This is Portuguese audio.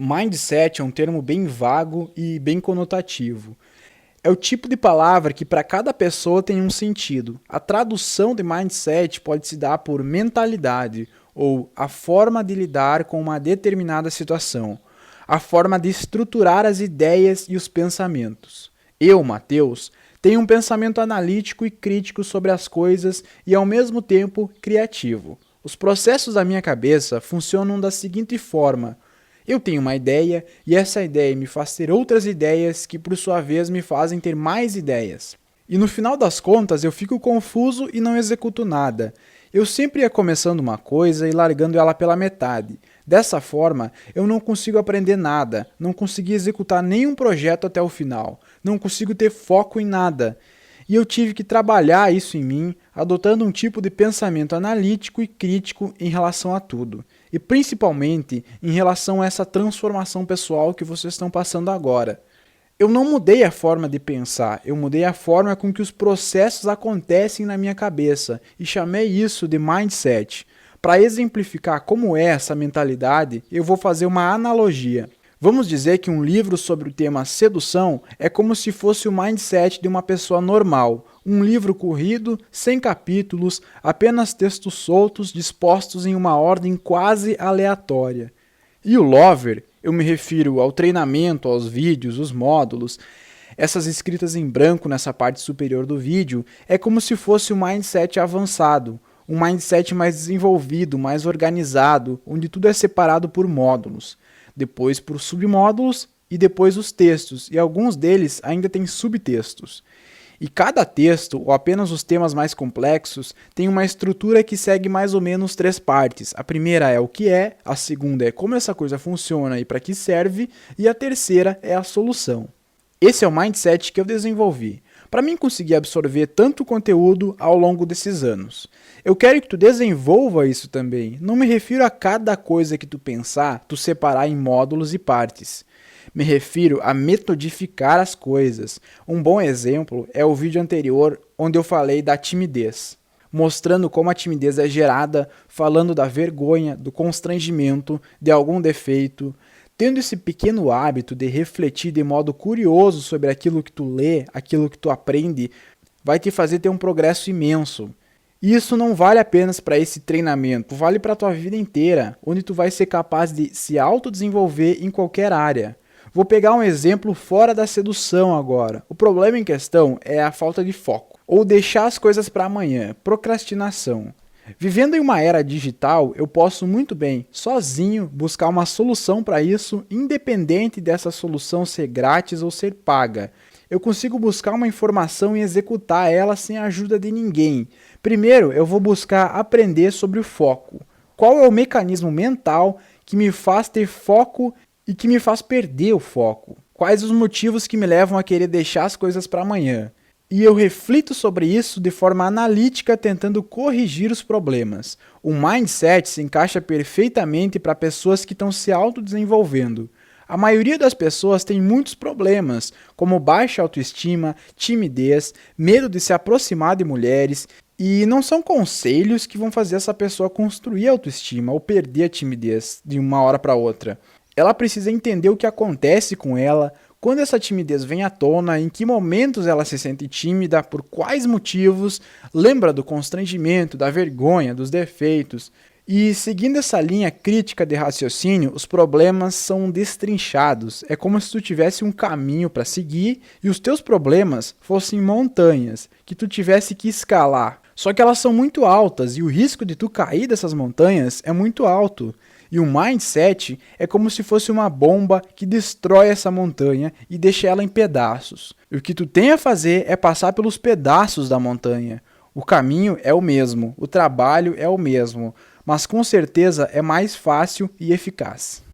Mindset é um termo bem vago e bem conotativo. É o tipo de palavra que para cada pessoa tem um sentido. A tradução de mindset pode se dar por mentalidade ou a forma de lidar com uma determinada situação, a forma de estruturar as ideias e os pensamentos. Eu, Matheus, tenho um pensamento analítico e crítico sobre as coisas e ao mesmo tempo criativo. Os processos da minha cabeça funcionam da seguinte forma: eu tenho uma ideia e essa ideia me faz ter outras ideias que, por sua vez, me fazem ter mais ideias. E no final das contas, eu fico confuso e não executo nada. Eu sempre ia começando uma coisa e largando ela pela metade. Dessa forma, eu não consigo aprender nada, não consigo executar nenhum projeto até o final, não consigo ter foco em nada. E eu tive que trabalhar isso em mim, adotando um tipo de pensamento analítico e crítico em relação a tudo. E principalmente em relação a essa transformação pessoal que vocês estão passando agora. Eu não mudei a forma de pensar, eu mudei a forma com que os processos acontecem na minha cabeça e chamei isso de mindset. Para exemplificar como é essa mentalidade, eu vou fazer uma analogia. Vamos dizer que um livro sobre o tema sedução é como se fosse o mindset de uma pessoa normal. Um livro corrido, sem capítulos, apenas textos soltos dispostos em uma ordem quase aleatória. E o Lover, eu me refiro ao treinamento, aos vídeos, os módulos, essas escritas em branco nessa parte superior do vídeo, é como se fosse um mindset avançado, um mindset mais desenvolvido, mais organizado, onde tudo é separado por módulos. Depois por submódulos e depois os textos, e alguns deles ainda têm subtextos. E cada texto, ou apenas os temas mais complexos, tem uma estrutura que segue mais ou menos 3 partes. A primeira é o que é, a segunda é como essa coisa funciona e para que serve, e a terceira é a solução. Esse é o mindset que eu desenvolvi, para mim conseguir absorver tanto conteúdo ao longo desses anos. Eu quero que tu desenvolva isso também. Não me refiro a cada coisa que tu pensar, tu separar em módulos e partes. Me refiro a metodificar as coisas. Um bom exemplo é o vídeo anterior onde eu falei da timidez, mostrando como a timidez é gerada, falando da vergonha, do constrangimento, de algum defeito. Tendo esse pequeno hábito de refletir de modo curioso sobre aquilo que tu lê, aquilo que tu aprende, vai te fazer ter um progresso imenso. E isso não vale apenas para esse treinamento, vale para a tua vida inteira, onde tu vai ser capaz de se autodesenvolver em qualquer área. Vou pegar um exemplo fora da sedução agora. O problema em questão é a falta de foco, ou deixar as coisas para amanhã, procrastinação. Vivendo em uma era digital, eu posso muito bem, sozinho, buscar uma solução para isso, independente dessa solução ser grátis ou ser paga. Eu consigo buscar uma informação e executar ela sem a ajuda de ninguém. Primeiro, eu vou buscar aprender sobre o foco. Qual é o mecanismo mental que me faz ter foco e que me faz perder o foco? Quais os motivos que me levam a querer deixar as coisas para amanhã? E eu reflito sobre isso de forma analítica, tentando corrigir os problemas. O mindset se encaixa perfeitamente para pessoas que estão se autodesenvolvendo. A maioria das pessoas tem muitos problemas, como baixa autoestima, timidez, medo de se aproximar de mulheres, e não são conselhos que vão fazer essa pessoa construir a autoestima ou perder a timidez de uma hora para outra. Ela precisa entender o que acontece com ela, quando essa timidez vem à tona, em que momentos ela se sente tímida, por quais motivos, lembra do constrangimento, da vergonha, dos defeitos. E seguindo essa linha crítica de raciocínio, os problemas são destrinchados. É como se tu tivesse um caminho para seguir e os teus problemas fossem montanhas que tu tivesse que escalar. Só que elas são muito altas e o risco de tu cair dessas montanhas é muito alto. E o mindset é como se fosse uma bomba que destrói essa montanha e deixa ela em pedaços. E o que tu tem a fazer é passar pelos pedaços da montanha. O caminho é o mesmo, o trabalho é o mesmo, mas com certeza é mais fácil e eficaz.